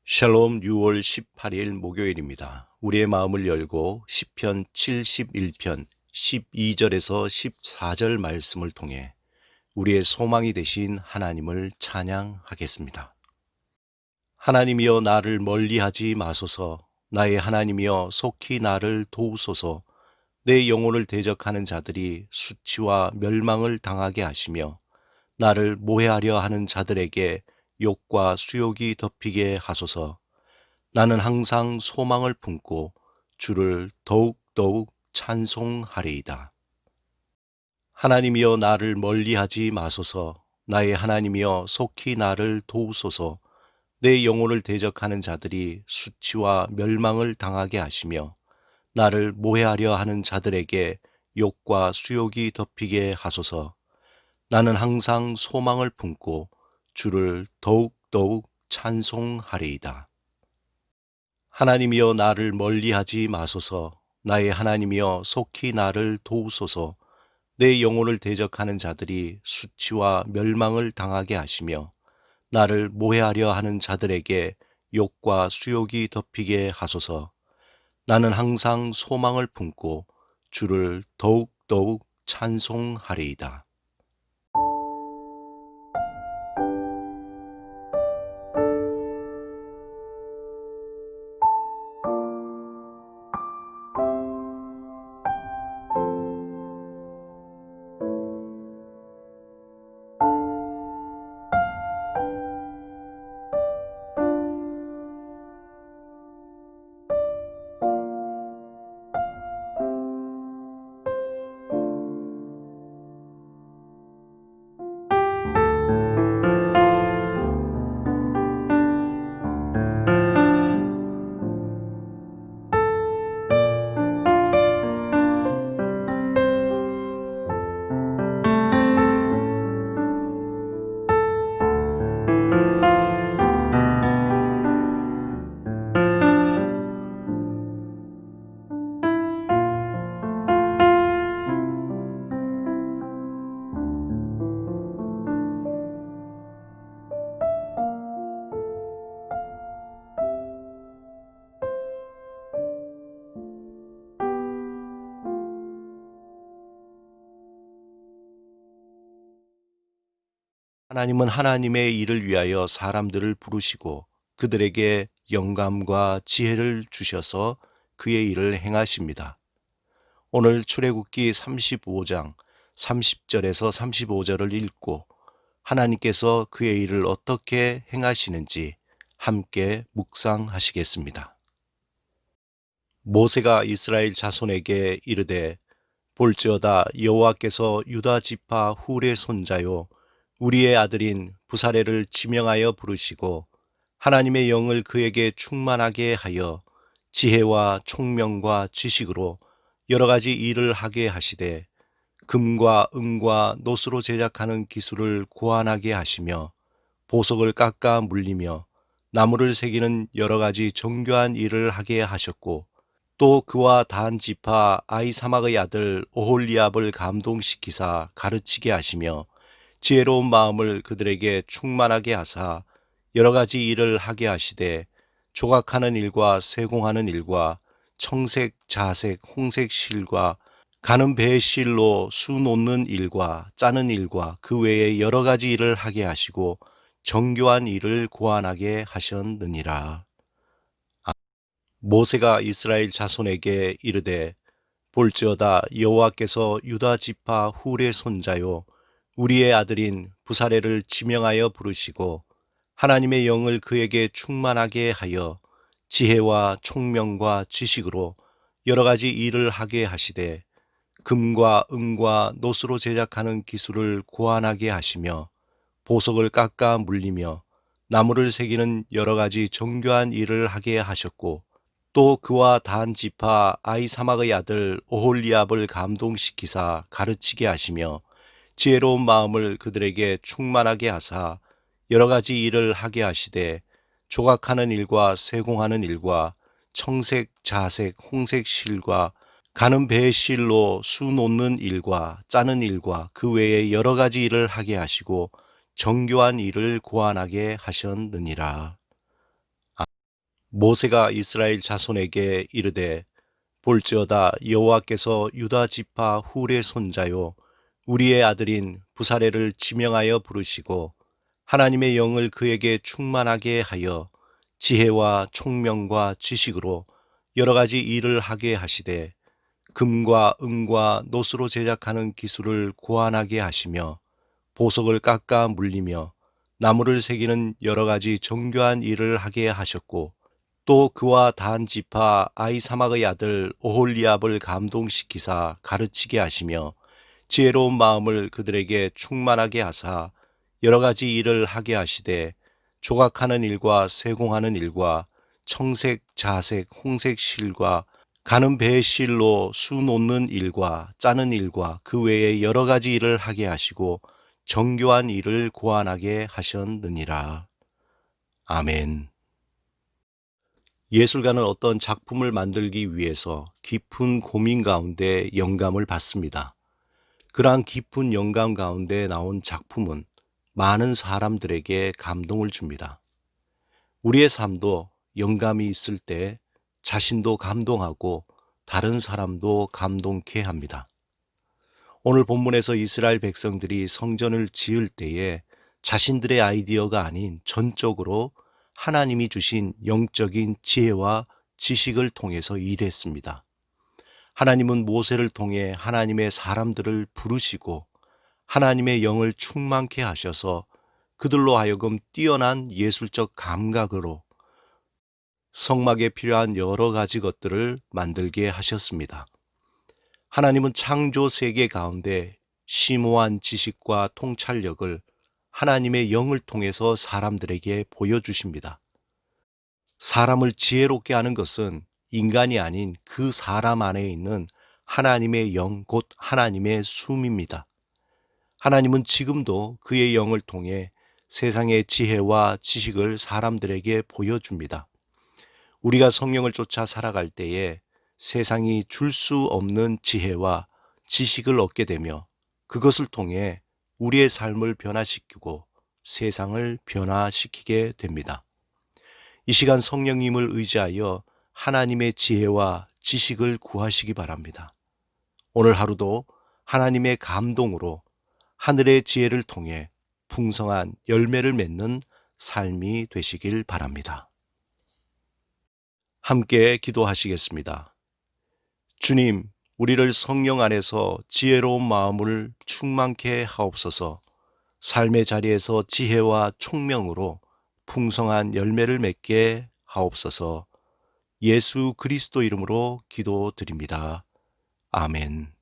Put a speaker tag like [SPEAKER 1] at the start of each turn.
[SPEAKER 1] 샬롬 6월 18일 목요일입니다. 우리의 마음을 열고 시편 71편 12절에서 14절 말씀을 통해 우리의 소망이 되신 하나님을 찬양하겠습니다. 하나님이여 나를 멀리하지 마소서. 나의 하나님이여 속히 나를 도우소서. 내 영혼을 대적하는 자들이 수치와 멸망을 당하게 하시며 나를 모해하려 하는 자들에게 욕과 수욕이 덮이게 하소서. 나는 항상 소망을 품고 주를 더욱더욱 찬송하리이다. 하나님이여 나를 멀리하지 마소서. 나의 하나님이여 속히 나를 도우소서. 내 영혼을 대적하는 자들이 수치와 멸망을 당하게 하시며 나를 모해하려 하는 자들에게 욕과 수욕이 덮이게 하소서. 나는 항상 소망을 품고 주를 더욱더욱 찬송하리이다. 하나님이여 나를 멀리하지 마소서. 나의 하나님이여 속히 나를 도우소서. 내 영혼을 대적하는 자들이 수치와 멸망을 당하게 하시며 나를 모해하려 하는 자들에게 욕과 수욕이 덮이게 하소서. 나는 항상 소망을 품고 주를 더욱더욱 찬송하리이다. 하나님은 하나님의 일을 위하여 사람들을 부르시고 그들에게 영감과 지혜를 주셔서 그의 일을 행하십니다. 오늘 출애굽기 35장 30절에서 35절을 읽고 하나님께서 그의 일을 어떻게 행하시는지 함께 묵상하시겠습니다. 모세가 이스라엘 자손에게 이르되 볼지어다 여호와께서 유다 지파 훌의 손자요 우리의 아들인 부사레를 지명하여 부르시고 하나님의 영을 그에게 충만하게 하여 지혜와 총명과 지식으로 여러 가지 일을 하게 하시되 금과 은과 노스로 제작하는 기술을 고안하게 하시며 보석을 깎아 물리며 나무를 새기는 여러 가지 정교한 일을 하게 하셨고 또 그와 단 지파 아히사막의 아들 오홀리압을 감동시키사 가르치게 하시며 지혜로운 마음을 그들에게 충만하게 하사 여러 가지 일을 하게 하시되 조각하는 일과 세공하는 일과 청색, 자색, 홍색 실과 가는 배의 실로 수 놓는 일과 짜는 일과 그 외에 여러 가지 일을 하게 하시고 정교한 일을 고안하게 하셨느니라. 모세가 이스라엘 자손에게 이르되 볼지어다 여호와께서 유다 지파 훌의 손자요 우리의 아들인 부사레를 지명하여 부르시고 하나님의 영을 그에게 충만하게 하여 지혜와 총명과 지식으로 여러 가지 일을 하게 하시되 금과 은과 노스로 제작하는 기술을 고안하게 하시며 보석을 깎아 물리며 나무를 새기는 여러 가지 정교한 일을 하게 하셨고 또 그와 단 지파 아히사막의 아들 오홀리압을 감동시키사 가르치게 하시며 지혜로운 마음을 그들에게 충만하게 하사 여러 가지 일을 하게 하시되 조각하는 일과 세공하는 일과 청색, 자색, 홍색 실과 가는 배의 실로 수 놓는 일과 짜는 일과 그 외에 여러 가지 일을 하게 하시고 정교한 일을 고안하게 하셨느니라. 모세가 이스라엘 자손에게 이르되 볼지어다 여호와께서 유다 지파 훌의 손자요 우리의 아들인 부사레를 지명하여 부르시고 하나님의 영을 그에게 충만하게 하여 지혜와 총명과 지식으로 여러 가지 일을 하게 하시되 금과 은과 노스로 제작하는 기술을 고안하게 하시며 보석을 깎아 물리며 나무를 새기는 여러 가지 정교한 일을 하게 하셨고 또 그와 단 지파 아히사막의 아들 오홀리압을 감동시키사 가르치게 하시며 지혜로운 마음을 그들에게 충만하게 하사 여러 가지 일을 하게 하시되 조각하는 일과 세공하는 일과 청색, 자색, 홍색 실과 가는 배의 실로 수 놓는 일과 짜는 일과 그 외에 여러 가지 일을 하게 하시고 정교한 일을 고안하게 하셨느니라. 아멘. 예술가는 어떤 작품을 만들기 위해서 깊은 고민 가운데 영감을 받습니다. 그러한 깊은 영감 가운데 나온 작품은 많은 사람들에게 감동을 줍니다. 우리의 삶도 영감이 있을 때 자신도 감동하고 다른 사람도 감동케 합니다. 오늘 본문에서 이스라엘 백성들이 성전을 지을 때에 자신들의 아이디어가 아닌 전적으로 하나님이 주신 영적인 지혜와 지식을 통해서 일했습니다. 하나님은 모세를 통해 하나님의 사람들을 부르시고 하나님의 영을 충만케 하셔서 그들로 하여금 뛰어난 예술적 감각으로 성막에 필요한 여러 가지 것들을 만들게 하셨습니다. 하나님은 창조 세계 가운데 심오한 지식과 통찰력을 하나님의 영을 통해서 사람들에게 보여주십니다. 사람을 지혜롭게 하는 것은 인간이 아닌 그 사람 안에 있는 하나님의 영, 곧 하나님의 숨입니다. 하나님은 지금도 그의 영을 통해 세상의 지혜와 지식을 사람들에게 보여줍니다. 우리가 성령을 쫓아 살아갈 때에 세상이 줄 수 없는 지혜와 지식을 얻게 되며 그것을 통해 우리의 삶을 변화시키고 세상을 변화시키게 됩니다. 이 시간 성령님을 의지하여 하나님의 지혜와 지식을 구하시기 바랍니다. 오늘 하루도 하나님의 감동으로 하늘의 지혜를 통해 풍성한 열매를 맺는 삶이 되시길 바랍니다. 함께 기도하시겠습니다. 주님, 우리를 성령 안에서 지혜로운 마음을 충만케 하옵소서. 삶의 자리에서 지혜와 총명으로 풍성한 열매를 맺게 하옵소서. 예수 그리스도 이름으로 기도드립니다. 아멘.